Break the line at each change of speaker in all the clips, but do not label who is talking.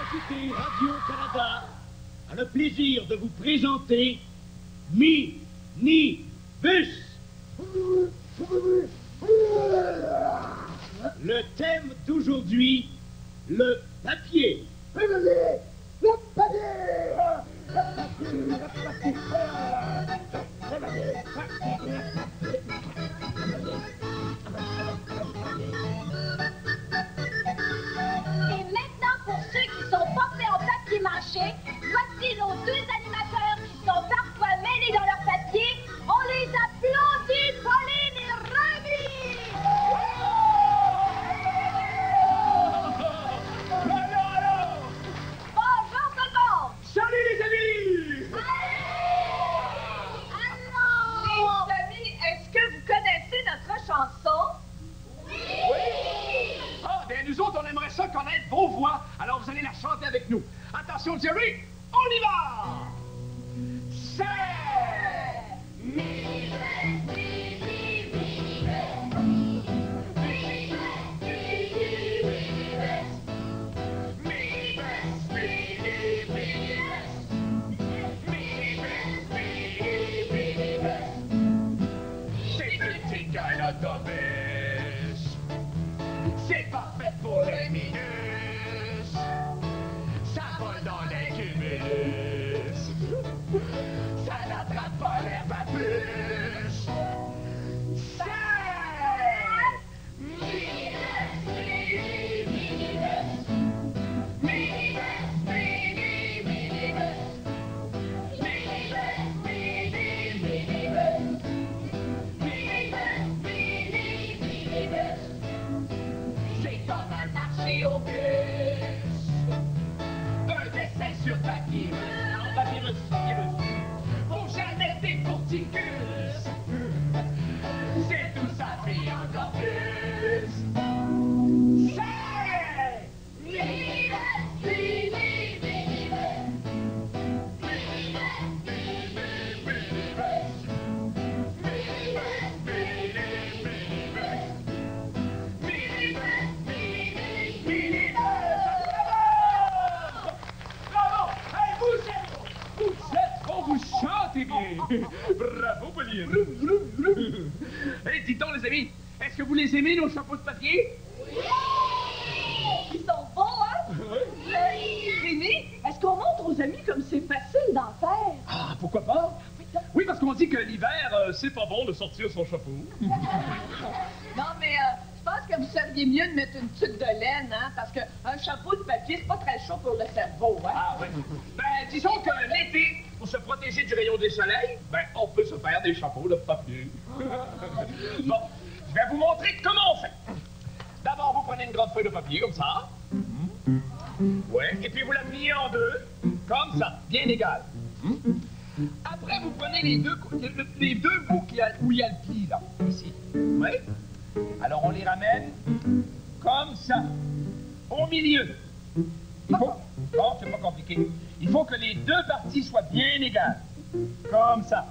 écoutez Radio-Canada a le plaisir de vous présenter Minibus. Le thème d'aujourd'hui, le papier. Le
Et maintenant, pour ceux qui sont portés en papier mâché, voici nos deux animateurs qui sont parfois mêlés dans leur papier. On les applaudit, Pauline et Rémi! Bonjour tout le monde!
Salut les amis!
Alors!
Les amis, est-ce que vous connaissez notre chanson?
Ah, bien, nous autres, on aimerait ça connaître vos voix. Alors, vous allez la chanter avec nous. Attention, Jerry, on y va! C'est... C'est petit Canada Bus. C'est parfait pour les minus. Ça vole dans les cumulus. Ça n'attrape pas l'air papus. C'est comme un marché au bus. Un dessin sur papyrus. Non, papyrus. Faut jamais des courticus. C'est tout ça, puis encore plus. C'est... Bravo! Hey, vous êtes bon, vous chantez bien! Bravo, Pauline! Hey, dites donc, les amis, est-ce que vous les aimez, nos chapeaux de papier?
Ils sont bons, hein? Rémi, est-ce qu'on montre aux amis comme c'est facile d'en faire?
Ah, pourquoi pas? Oui, parce qu'on dit que l'hiver, c'est pas bon de sortir son chapeau.
Non, mais je pense que vous seriez mieux de mettre une tuque de laine, hein? Parce qu'un chapeau de papier, c'est pas très chaud pour le cerveau, hein?
Ah, oui. Ben, disons que l'été, pour se protéger du rayon du soleil, ben, on peut se faire des chapeaux de papier. Bon, je vais vous montrer comment on fait. D'abord, vous prenez une grande feuille de papier, comme ça. Ouais, et puis vous la pliez en deux, comme ça, bien égal. Après, vous prenez les deux bouts où il y a le pli, là, ici. Oui. Alors, on les ramène comme ça, au milieu. Il faut... Bon, c'est pas compliqué. Il faut que les deux parties soient bien égales. Comme ça.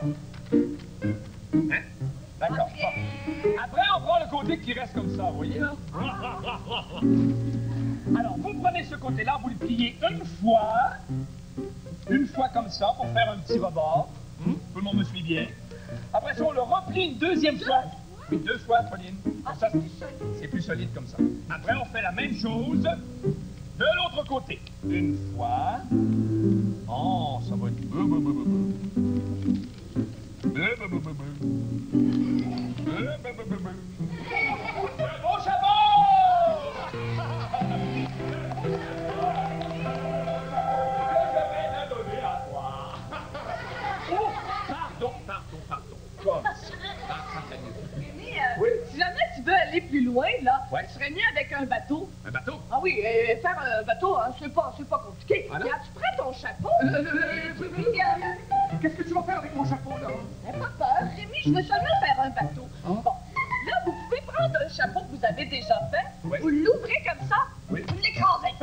Hein? D'accord. Bon. Après, on prend le côté qui reste comme ça, vous voyez, là? Alors, vous prenez ce côté-là, vous le pliez une fois comme ça, pour faire un petit rebord. Tout le monde me suit bien. Après ça, on le replie une deuxième fois. Oui, deux fois, Pauline. Comme ça, c'est plus solide comme ça. Après, on fait la même chose de l'autre côté. Une fois. Oh, ça va être... Le beau chapeau! Comme ça.
Rémi,
Oui.
si jamais tu veux aller plus loin, là,
Ouais.
tu serais mieux avec un bateau.
Un bateau?
Ah oui, faire un bateau, hein, c'est pas compliqué.
Voilà.
Regarde, tu prends ton chapeau.
Qu'est-ce que tu vas faire avec mon chapeau, là?
N'aie pas peur, Rémi, je veux seulement faire un bateau. Bon, là, vous pouvez prendre un chapeau que vous avez déjà fait,
Oui.
vous l'ouvrez comme ça,
Oui.
vous l'écrasez.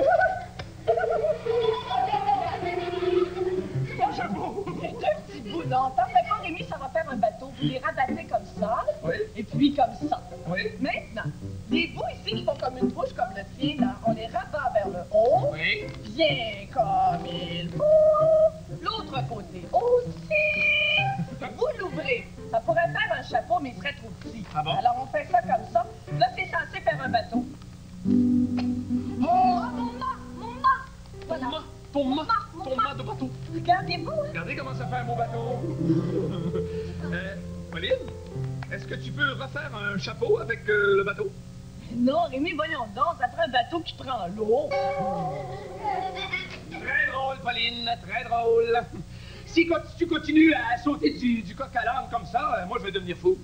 Mon chapeau!
Les deux petits bouts, non, t'en fais pas, Rémi, ça va faire un bateau. Vous les rabattez comme ça,
Oui.
et puis comme ça.
Oui.
Maintenant, les bouts ici qui font comme une bouche comme le tien, là, on les rabat vers le haut.
Oui.
Puis bien comme il faut. L'autre côté aussi. Vous l'ouvrez. Ça pourrait faire un chapeau, mais il serait trop petit.
Ah bon?
Alors on fait ça comme ça. Là, c'est censé faire un bateau.
Oh, mon mât! Voilà.
Ton mât de bateau.
Regardez-vous, hein?
Regardez comment ça fait un beau bateau. Pauline, est-ce que tu peux refaire un chapeau avec le bateau?
Non, Rémi, voyons donc, ça prend un bateau qui prend l'eau.
Très drôle, Pauline, très drôle. Si tu continues à sauter du coq à l'âne comme ça, moi je vais devenir fou.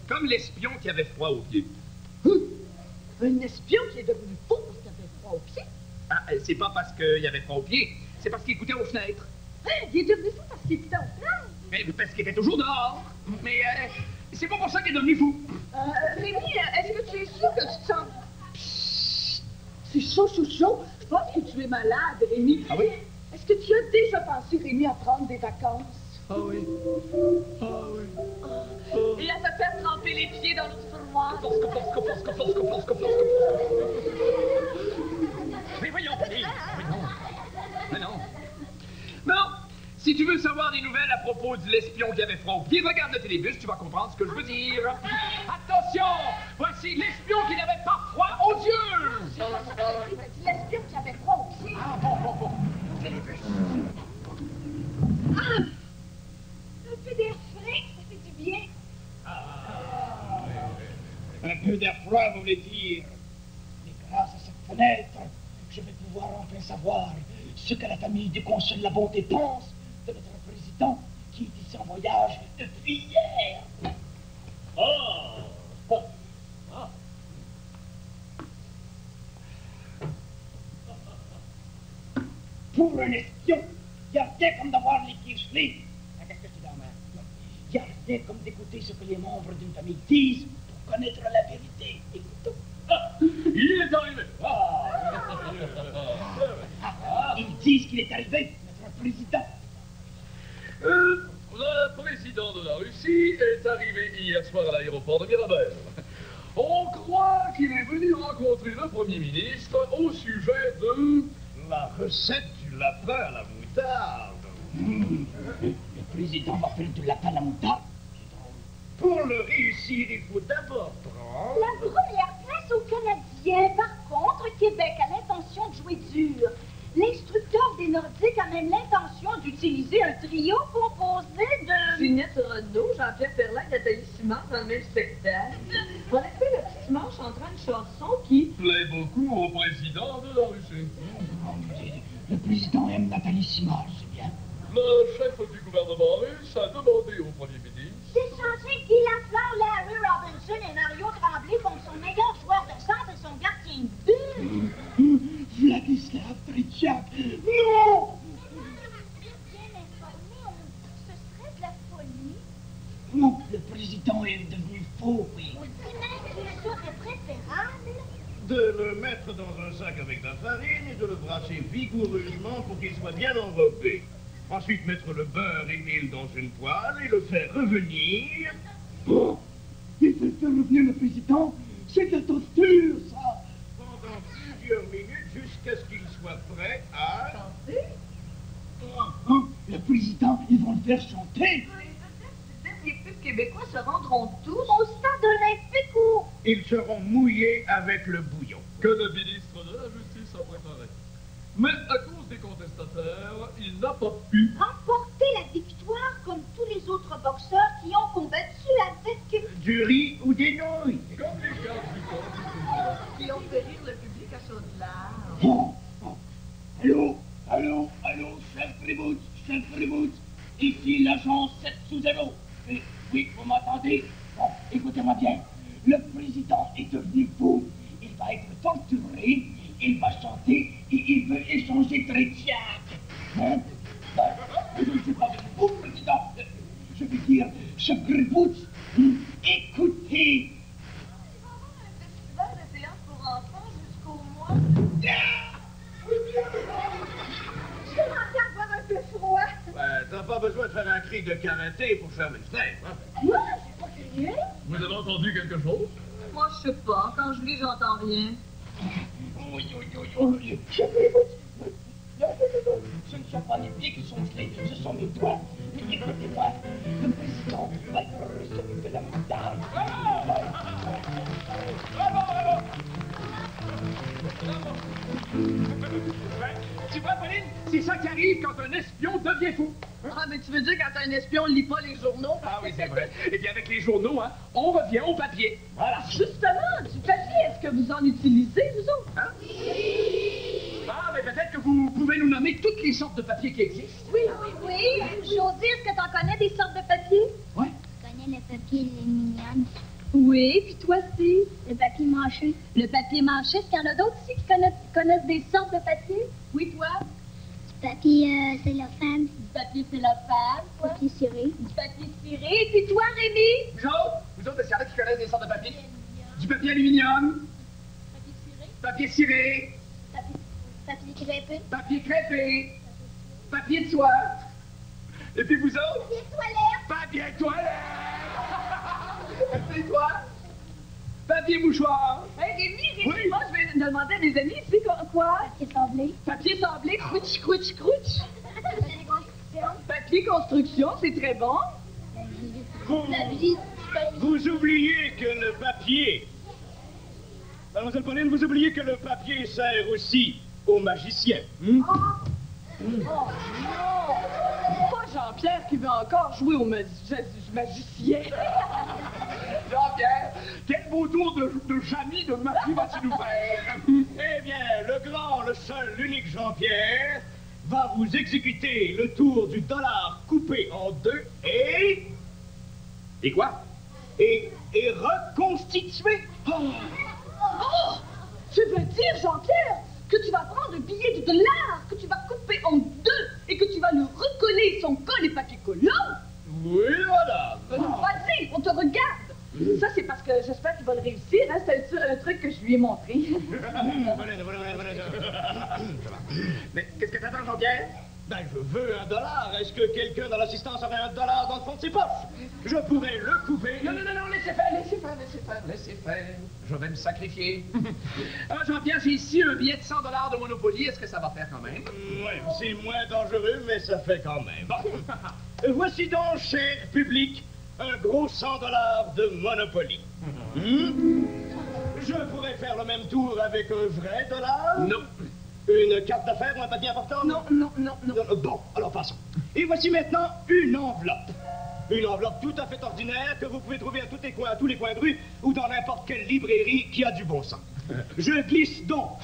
Comme l'espion qui avait froid aux pieds.
Un espion qui est devenu fou parce qu'il avait froid aux pieds.
Ah, c'est pas parce qu'il avait froid aux pieds, c'est parce qu'il écoutait aux fenêtres.
Hein, il est devenu fou parce qu'il était au plan.
Mais parce qu'il était toujours dehors. Mais c'est pas pour ça qu'il est devenu fou.
Rémi, est-ce que tu es sûr que tu te sens... Psst, c'est chaud. Je pense que tu es malade, Rémi.
Ah oui?
Est-ce que tu as déjà pensé, Rémi, à prendre des vacances?
Ah oui. Ah oui.
Et à te faire tremper les pieds dans l'eau froide?
Mais voyons, Pauline. Mais non. Non. Si tu veux savoir des nouvelles à propos de l'espion qui avait froid aux pieds, regarde le télébus, tu vas comprendre ce que je veux dire. Attention! Voici l'espion qui n'avait pas froid aux yeux!
L'espion qui avait froid aux pieds.
Ah, bon. Télébus.
Ah! Un peu d'air frais, ça fait du bien.
Un peu d'air froid, vous voulez dire. Mais grâce à cette fenêtre, je vais pouvoir enfin savoir ce que la famille du consul La Bonté pense de notre président qui est ici en voyage depuis hier. Pour un espion, il y a rien comme d'avoir les pieds gelés. Qu'est-ce que c'est dans ma... Il y a rien comme d'écouter ce que les membres d'une famille disent pour connaître la vérité. Écoutons.
Il est arrivé.
Ils disent qu'il est arrivé, notre président.
Le président de la Russie est arrivé hier soir à l'aéroport de Mirabel. On croit qu'il est venu rencontrer le Premier ministre au sujet de...
La recette du lapin à la moutarde. Le président va faire du lapin à la moutarde. Pour le réussir, il faut d'abord prendre...
La première place aux Canadiens. Par contre, Québec a l'intention de jouer dur. L'instructeur des Nordiques a même l'intention d'utiliser un trio composé de...
Ginette Renaud, Jean-Pierre Perlin, Nathalie Simard dans le même spectacle. On a fait le petit dimanche en train de chanson qui...
plaît beaucoup au président de la Russie.
Le président aime Nathalie Simard, c'est bien.
Le chef du gouvernement russe a demandé au Premier ministre
d'échanger Guy Lafleur, Larry Robinson et Mario Tremblay contre son meilleur joueur de centre et son gardien de but.
Vladislav Tretiak. Non!
Bien informé, on dit que ce serait de la folie.
Non, le président est devenu faux, oui.
On dit même qu'il serait préférable
de le mettre dans un sac avec de la farine et de le brasser vigoureusement pour qu'il soit bien enrobé. Ensuite, mettre le beurre et l'huile dans une poêle et le faire revenir.
Oh! Il fait faire revenir le président? C'est de la torture, ça!
Pendant plusieurs minutes jusqu'à ce qu'il soit prêt à...
Chanter?
Le président, ils vont le faire chanter!
Les pubs québécois se rendront tous
au stade olympique où
Ils seront mouillés avec le bouillon.
que le ministre de la Justice a préparé. Mais à cause des contestataires, il n'a pas pu.
remporter la victoire comme tous les autres boxeurs qui ont combattu avec...
Du riz ou des nouilles.
Comme les gardes du corps du
qui ont fait rire le public à Chaudelard.
Oh, oh. Allô, chef Prévost, ici l'agent 7 sous 0. Oui, vous m'entendez? Bon, écoutez-moi bien. Le président est devenu fou. Il va être torturé, il va chanter et il veut échanger Tretiak. Hein? Ben, je ne sais pas vous, président. Je veux dire, chef Prévost, écoutez.
Il va y avoir un festival de théâtre pour enfants jusqu'au mois.
Je commençais à avoir un peu froid.
Ben, t'as pas besoin de faire un cri de karaté pour fermer le fenêtre, hein?
Moi, j'ai pas crié.
Vous avez entendu quelque chose?
Moi, je sais pas. Quand je lis, j'entends rien.
Chef Prévost, sont pas mes pieds qui sont gelés, ce sont mes doigts. Mais écoutez-moi, le président va être celui de la moutarde.
Tu vois, Pauline, c'est ça qui arrive quand un espion devient fou.
Ah, mais tu veux dire quand un espion lit pas les journaux?
Ah oui, c'est vrai. Et bien, avec les journaux, hein, on revient au papier. Voilà.
Justement, du papier, est-ce que vous en utilisez, vous autres?
Hein? Ah, mais peut-être que vous pouvez nous nommer toutes les sortes de papier qui existent.
Oui, Josée, est-ce que t'en connais des sortes de papier?
Ouais.
Je connais le papier léminiane.
Oui, puis toi, Steve?
Le papier mâché.
Le papier mâché, est-ce qu'il y en a d'autres ici qui connaissent des sortes de papier? Oui, toi?
Du papier cellophane.
Du papier cellophane,
Du
toi?
papier ciré.
Du papier ciré, et puis toi, Rémi?
Vous autres, est-ce qu'il y en a qui connaissent des sortes de papier? Du papier aluminium.
Papier ciré?
Papier ciré.
Papier crêpé.
Papier crêpé. Papier de soie. Et puis vous autres?
Papier toilette.
Papier toilette. Et toi? Papier mouchoir.
Hey, Rémi,
Oui.
moi, je vais demander à mes amis ici quoi?
Papier sablé.
Papier sablé, crouch, crouch, crouch.
Papier construction.
Papier construction, c'est très bon.
Vous oubliez que le papier... Mademoiselle Pauline, vous oubliez que le papier sert aussi aux magiciens.
Oh non! Pas Jean-Pierre qui veut encore jouer au magicien.
Jean-Pierre, quel beau tour de Jamy de magie vas-tu nous faire?
Eh bien, le grand, le seul, l'unique Jean-Pierre va vous exécuter le tour du dollar coupé en deux et...
Et quoi?
Et reconstitué.
Oh! Tu veux dire, Jean-Pierre, que tu vas prendre le billet de dollar, que tu vas couper en deux et que tu vas le recoller son colle et papier collant?
Oui, madame.
Vas-y, on te regarde. Ça, c'est parce que j'espère qu'il va le réussir. Hein? C'est un truc que je lui ai montré.
Mais qu'est-ce que t'attends, Jean-Pierre?
Ben, je veux $1. Est-ce que quelqu'un dans l'assistance aurait $1 dans le fond de ses poches? Je pourrais le couper.
Non, laissez faire. Je vais me sacrifier. Alors, Jean-Pierre, j'ai ici un billet de $100 de Monopoly. Est-ce que ça va faire quand même?
Oui, c'est moins dangereux, mais ça fait quand même. Bon. Voici donc, cher public, un gros $100 de Monopoly. Je pourrais faire le même tour avec un vrai dollar?
Non.
Une carte d'affaires ou un papier important?
Non.
Bon, alors passons. Et voici maintenant une enveloppe. Une enveloppe tout à fait ordinaire que vous pouvez trouver à tous les coins de rue ou dans n'importe quelle librairie qui a du bon sens. Je glisse donc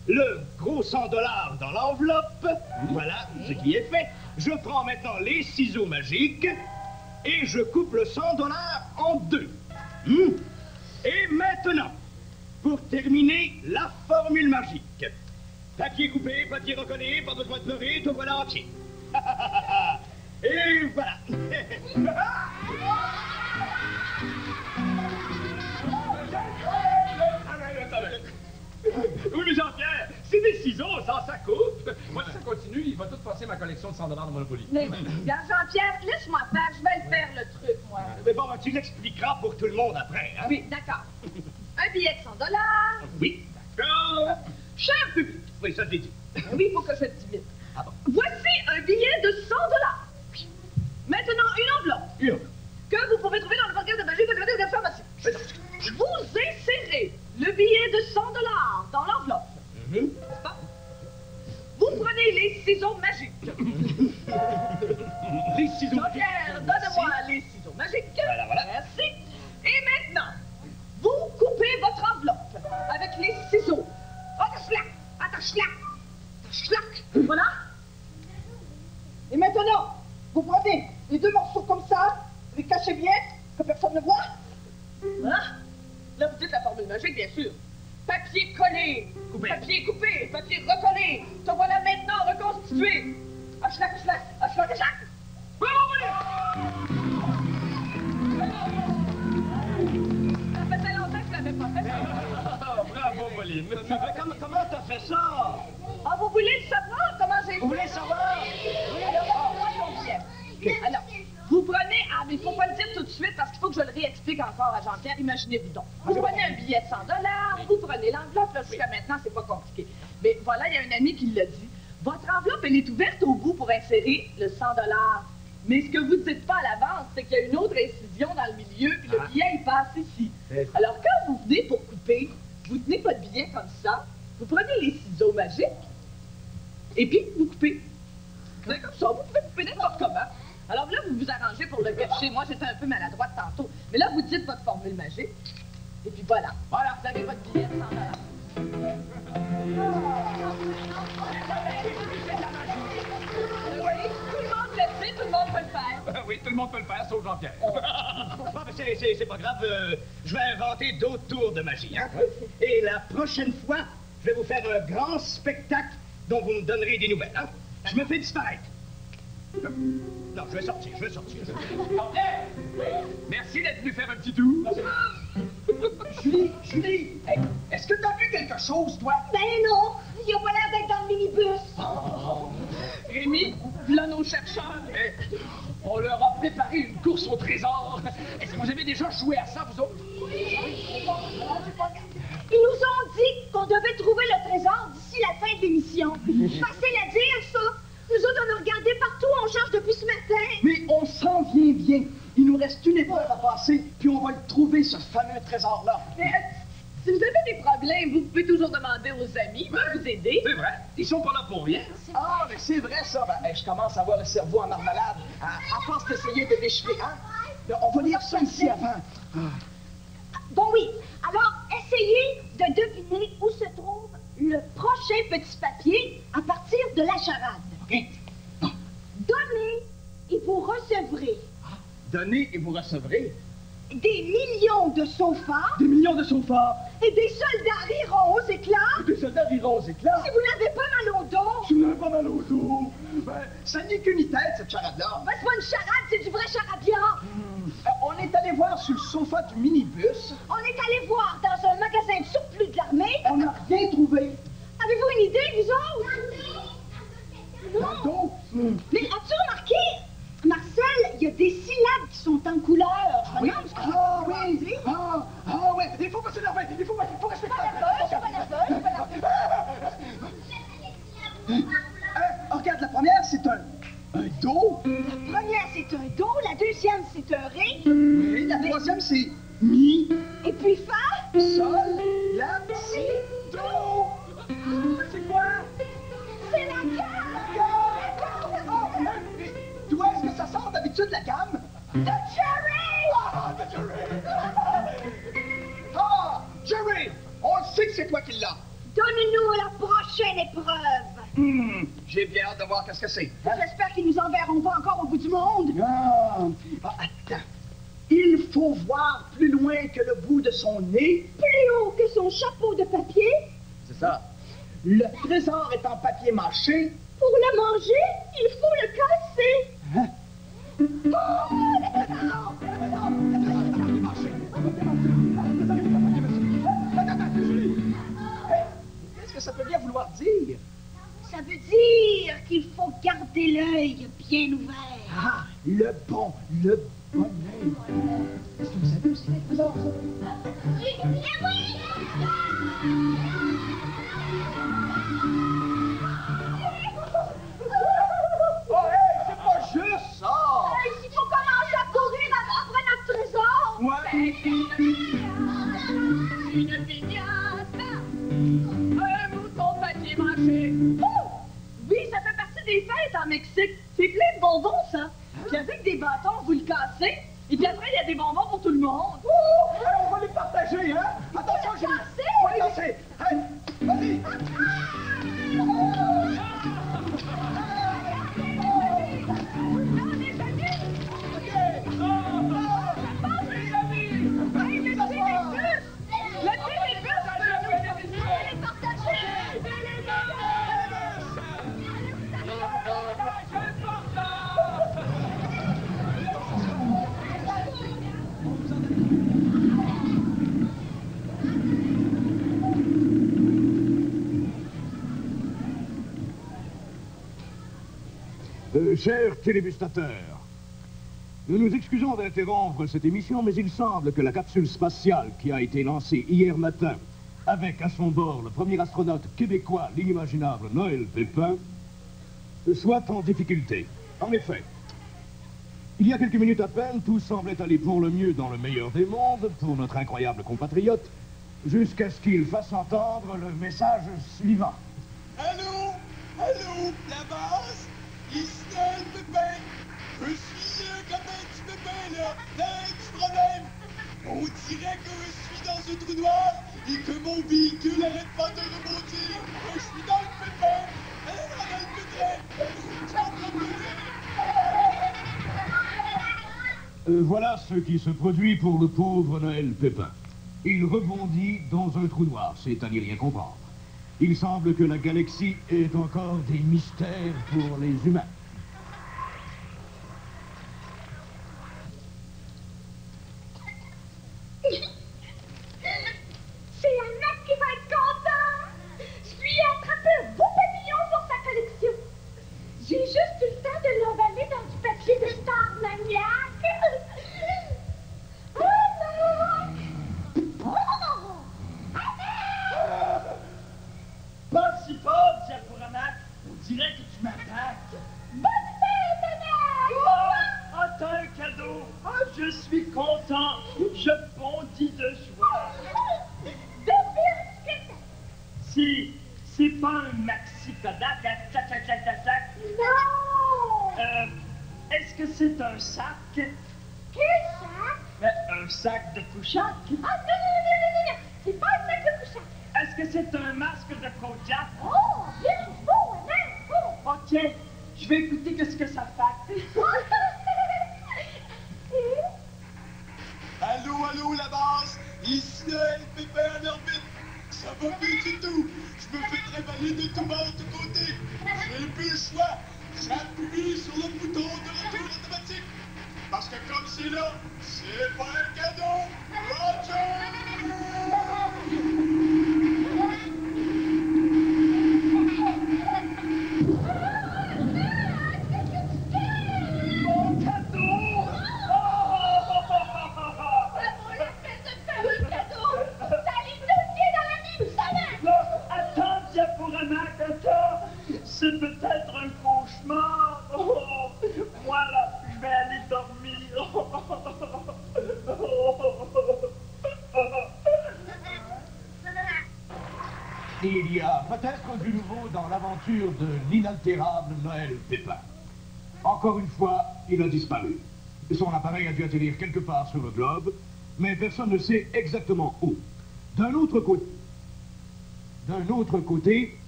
le gros $100 dans l'enveloppe. Voilà ce qui est fait. Je prends maintenant les ciseaux magiques et je coupe le $100 en deux. Et maintenant, pour terminer, la formule magique. Papier coupé, papier recollé, pas besoin de pleurer, tout voilà entier. Et voilà.
Oui, mais Jean-Pierre, c'est des ciseaux, ça coupe. Moi, si ça continue, il va tout passer ma collection de $100 de Monopoly.
Regarde, Jean-Pierre, laisse-moi faire. Je vais le faire, le truc, moi.
Mais bon, tu l'expliqueras pour tout le monde après, hein?
Oui, d'accord. Un billet de $100.
Oui, d'accord.
Cher public.
Oui, ça je l'ai dit.
Oui, il faut que je te dise vite.
Ah bon?
Voici un billet de $100. Maintenant, une enveloppe que vous pouvez trouver dans le magasin de magie de la pharmacie. Vous insérez le billet de $100 dans l'enveloppe. N'est-ce pas? Vous prenez les ciseaux magiques.
Les ciseaux.
Jean-Pierre, donne-moi les ciseaux magiques.
Voilà.
Merci. Et maintenant, vous coupez votre enveloppe avec les ciseaux. Attache-la. Voilà. Et maintenant, vous prenez les deux morceaux comme ça, les cachez bien, que personne ne voit. Voilà. Là, vous dites la formule magique, bien sûr. Papier collé, papier coupé, papier recollé. Te voilà maintenant reconstitué. Achlac. Bravo, Pauline! Ça faisait longtemps que je l'avais pas fait.
Bravo, Pauline.
Comment t'as fait ça?
Ah, vous voulez le savoir comment j'ai fait?
Vous voulez savoir?
Alors, vous prenez... Ah, mais il faut pas le dire tout de suite parce qu'il faut que je le réexplique encore à Jean-Pierre. Imaginez-vous donc. Vous prenez un billet de $100, vous prenez l'enveloppe. Là, jusqu'à maintenant, c'est pas compliqué. Mais voilà, il y a un ami qui l'a dit. Votre enveloppe, elle est ouverte au bout pour insérer le 100 $. Mais ce que vous ne dites pas à l'avance, c'est qu'il y a une autre incision dans le milieu, puis le billet, il passe ici. Alors, quand vous venez pour couper, vous tenez votre billet comme ça, vous prenez les ciseaux magiques, et puis vous coupez. C'est comme ça, vous pouvez couper n'importe comment. Alors là, vous vous arrangez pour le cacher. Moi, j'étais un peu maladroite tantôt. Mais là, vous dites votre formule magique, et puis voilà. Voilà, vous avez votre billet de 100 $. Oui, tout le monde le sait, tout le monde peut le faire.
Oui, tout le monde peut le faire, sauf Jean-Pierre.
Bon, ben c'est pas grave, je vais inventer d'autres tours de magie, hein? Et la prochaine fois, je vais vous faire un grand spectacle dont vous me donnerez des nouvelles, hein? Je me fais disparaître. Non, je vais sortir.
Jean-Pierre! Merci d'être venu faire un petit tour.
Julie, hey, est-ce que t'as vu quelque chose, toi?
Ben non, il a pas l'air d'être dans le minibus.
Rémi, voilà nos chercheurs.
Eh, on leur a préparé une course au trésor. Est-ce que vous avez déjà joué à ça, vous autres?
Ils nous ont dit qu'on devait trouver le trésor d'ici la fin de l'émission. Facile à dire, ça. Nous autres, on a regardé partout, on cherche depuis ce matin.
Mais on s'en vient bien. Il nous reste une épreuve à passer, puis on va le trouver, ce fameux trésor-là.
Mais si vous avez des problèmes, vous pouvez toujours demander aux amis, ils peuvent vous aider.
C'est vrai, ils sont pas là pour rien.
Ah, mais c'est vrai, ça. Ben, je commence à avoir le cerveau en marmelade. À force d'essayer de déchirer, hein? On va lire ça ici avant.
Bon, oui. Alors, essayez de deviner où se trouve le prochain petit papier à partir de la charade.
OK.
Donnez et vous recevrez
Donnez et vous recevrez
des millions de sofas
des millions de sofas,
et des soldats riront aux éclats.
des soldats riront aux éclats.
Si vous n'avez pas mal au dos,
Tu n'as pas mal au dos. Ben, ça n'est qu'une tête, cette charade-là.
ben, c'est pas une charade, c'est du vrai charabia.
On est allé voir sur le sofa du minibus.
On est allé voir dans un magasin de surplus de l'armée.
On n'a rien trouvé.
Avez-vous une idée, vous autres?
Tantôt.
Mais as-tu remarqué, Marcel, il y a des syllabes qui sont en couleur. Je me demande ce que ça veut dire.
Ah oui. Il faut pas s'énerver. Il faut rester calme.
Je suis pas nerveuse.
Regarde, la première, c'est un do.
La première, c'est un do. La deuxième, c'est un ré.
Oui, la troisième, c'est mi,
Et puis fa.
sol, la, si, do. C'est quoi?
C'est la gamme.
D'où est-ce que ça sort d'habitude, la gamme?
The cherry.
Ah, de Jerry! Ah, Jerry! On le sait que c'est toi qui l'as.
Donne-nous la prochaine épreuve.
J'ai bien hâte de voir qu'est-ce que c'est.
J'espère qu'ils nous enverront pas encore au bout du monde.
Attends. Il faut voir plus loin que le bout de son nez.
Plus haut que son chapeau de papier.
C'est ça. Le trésor est en papier mâché.
Pour le manger, il faut le casser.
Hein? Qu'est-ce que ça peut bien vouloir dire?
Ça veut dire qu'il faut garder l'œil bien ouvert.
Ah, le bon œil. Est-ce que vous savez aussi les trésors, ça? Oh, hey, c'est pas juste ça!
Il faut commencer à courir après notre trésor.
Ouais.
Une piñata, un mouton de papier mâché. Oh! Oui, ça fait partie des fêtes en Mexique. C'est plein de bonbons, ça. Puis avec des bâtons, vous le cassez. Et puis après, il y a des bonbons pour tout le monde.
Hey, on va les partager, hein? Attention, j'ai faut les lancer. Hey, vas-y.
Chers téléspectateurs, nous nous excusons d'interrompre cette émission, mais il semble que la capsule spatiale qui a été lancée hier matin, avec à son bord le premier astronaute québécois, l'inimaginable Noël Pépin, soit en difficulté. En effet, il y a quelques minutes à peine, tout semblait aller pour le mieux dans le meilleur des mondes pour notre incroyable compatriote, jusqu'à ce qu'il fasse entendre le message suivant.
Allô? Allô? La base? Ici le Pépin. Je suis comme un petit Pépin, là. T'as un petit problème. On dirait que je suis dans un trou noir et que mon véhicule arrête pas de rebondir. Je suis dans le Pépin. Dans le pétrin. Je suis en train de mourir.
Voilà ce qui se produit pour le pauvre Noël Pépin. Il rebondit dans un trou noir, c'est à n'y rien comprendre. Il semble que la galaxie ait encore des mystères pour les humains.
C'est un mec qui va être content! Je lui ai attrapé un beau papillon pour sa collection. J'ai juste eu le temps de l'emballer dans du papier de star maniaque. Oh non! Oh!
Pas si fort, Diaporamac. On dirait que tu m'attaques.
Bonne fête, Anac!
Oh, t'as un cadeau. Oh, je suis content. Je bondis de joie.
Devine ce que
C'est pas un maxi Kodak, tac, tac, tac, tac, tac.
Non!
Est-ce que c'est un sac?
Quel sac?
Un sac de couchage?
Ah non! C'est pas un sac de couchage.
Est-ce que c'est un masque de Kojak?
Oh, bien beau, Anac! Oh!
Ok, je vais écouter qu'est-ce que ça fait.
Allô, allô, la base? Ici le Pépin en orbite. Ça va plus du tout. Je me fais tréballer de tout bord, de tous côtés. J'ai plus le choix. J'appuie sur le bouton de retour automatique. Parce que comme c'est là, c'est pas un cadeau.
Mon cadeau! Attends, Diaporamac, attends! C'est peut-être un cauchemar! Oh, voilà, je vais aller dormir!
Il y a peut-être du nouveau dans l'aventure de l'inaltérable Noël Pépin. Encore une fois, il a disparu. Son appareil a dû atterrir quelque part sur le globe, mais personne ne sait exactement où. D'un autre côté,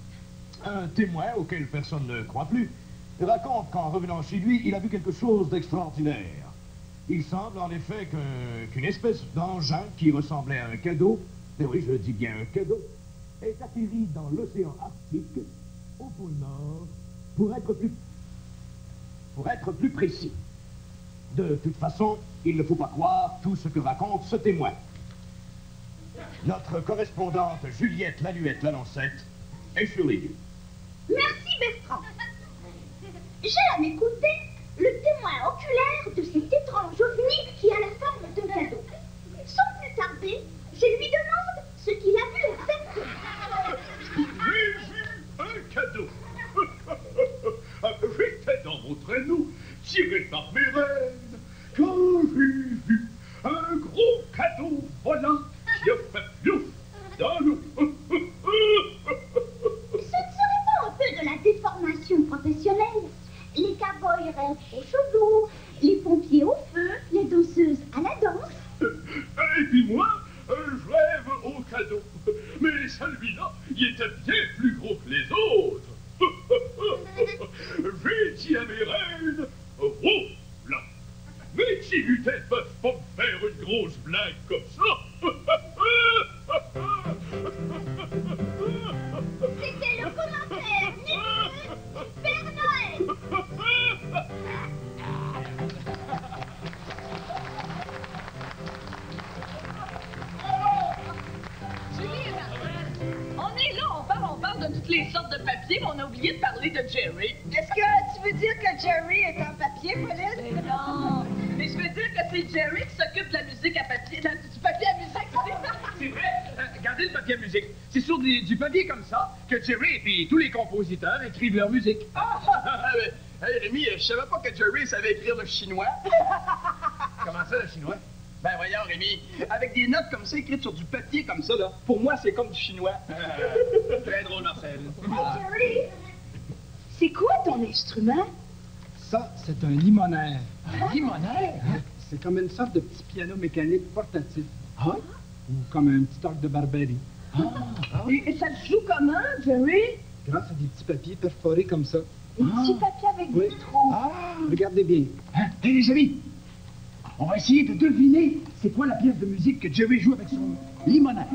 un témoin auquel personne ne croit plus raconte qu'en revenant chez lui, il a vu quelque chose d'extraordinaire. Il semble en effet qu'une espèce d'engin qui ressemblait à un cadeau, et oui, je dis bien un cadeau, est atterri dans l'océan Arctique, au pôle Nord, pour être plus précis. De toute façon, il ne faut pas croire tout ce que raconte ce témoin. Notre correspondante Juliette Lanuette-Lalancette est sur les lieux.
Merci, Bertrand. J'aime écouter le témoin oculaire de cet étrange ovni qui a la forme d'un cadeau. Sans plus tarder, je lui demande ce qu'il a vu exactement.
J'ai vu un cadeau. J'étais dans mon traîneau, tiré par mes rênes, quand j'ai vu un gros cadeau volant qui a fait plouf dans l'eau.
Ce ne serait pas un peu de la déformation professionnelle? Les cow-boys rêvent aux chevaux, les pompiers au feu, les danseuses à la danse.
Et puis moi, je rêve au cadeau. Mais celui-là, il était bien plus gros que les autres. J'ai dit à mes reines, oh là, mais qui eût peuvent pas me faire une grosse blague comme ça?
C'était le commentaire minutieux du Père Noël.
On est là, on parle de toutes les sortes de papiers, mais on a oublié de parler de Jerry.
Est-ce que tu veux dire que Jerry est en papier, Pauline?
Mais non! Mais je veux dire que c'est Jerry qui s'occupe de la musique à papier, du papier à musique.
C'est vrai, regardez le papier à musique. C'est sur du papier comme ça que Jerry et puis tous les compositeurs écrivent leur musique.
Hey, Rémi, je savais pas que Jerry savait écrire le chinois.
Comment ça, le chinois?
Ben voyons, Rémi, avec des notes comme ça, écrites sur du papier comme ça, là, pour moi, c'est comme du chinois.
Très drôle, Marcel.
Hey, Jerry! C'est quoi ton instrument?
Ça, c'est un limonaire.
Un limonaire?
C'est comme une sorte de petit piano mécanique portatif. Ah? Ou comme un petit orgue de Barbarie.
Et ça se joue comment, Jerry?
Grâce à des petits papiers perforés comme ça.
Un petit papier avec
Oui.
des trous.
Regardez bien.
Hein? Hey, les amis, on va essayer de deviner c'est quoi la pièce de musique que Jerry joue avec son limonaire.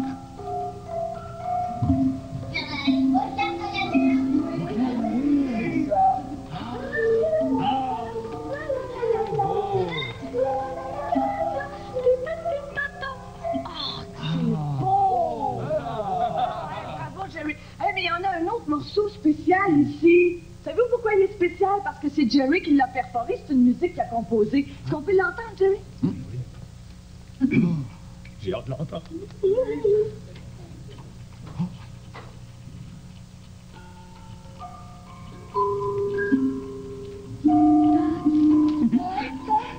Bravo, Jerry. Eh, mais il y en a un autre morceau spécial ici. Savez-vous pourquoi il est spécial? Parce que c'est Jerry qui l'a perforé. C'est une musique qu'il a composée. Est-ce qu'on peut l'entendre, Jerry?
J'ai hâte de l'entendre.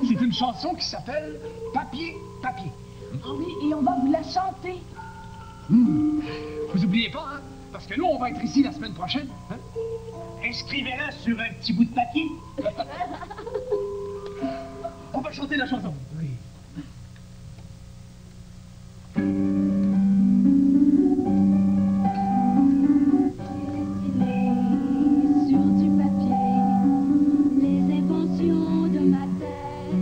C'est une chanson qui s'appelle Papier, papier.
Ah oui, et on va vous la chanter.
Vous oubliez pas, hein? Parce que nous, on va être ici la semaine prochaine. Hein?
Inscrivez-la sur un petit bout de papier.
On va chanter la chanson. Oui.
Sur du papier, les inventions de ma tête.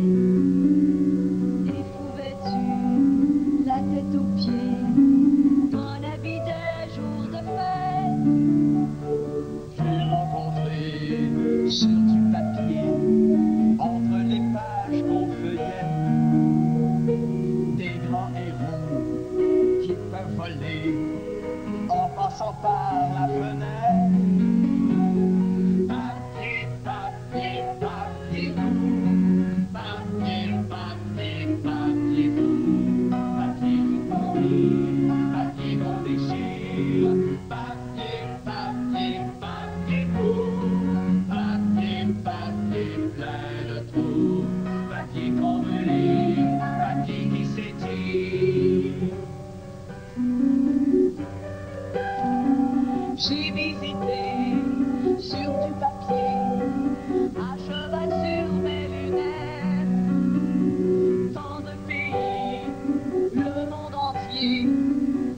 Et fou vêtu, la tête aux pieds, en habit de jour de fête.
J'ai rencontré sur du papier, entre les pages qu'on feuillette, des grands héros qui peuvent voler en passant par la fenêtre. Papier, papier, papier doux, papier, papier, papier doux, papier qui pourrit, papier qu'on déchire, papier, papier, papier doux, papier, papier plein de trous, papier qu'on veut lire, papier qui s'étire.
J'ai visité sur du papier, à cheval sur mes lunettes, tant de pays, le monde entier,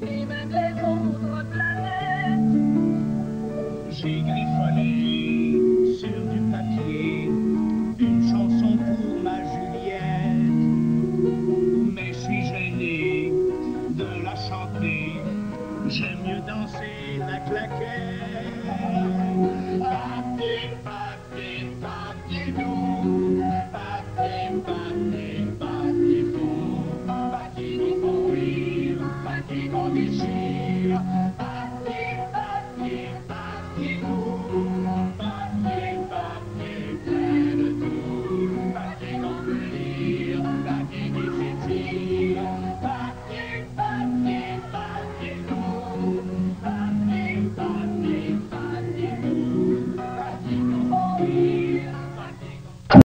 et même les autres planètes.
J'ai griffonné sur du papier une chanson pour ma Juliette, mais je suis gêné de la chanter. J'aime mieux danser la claquette. Papier, papier, papier doux, papier, papier, papier doux, papier qui font rire, papier qu'on déchire.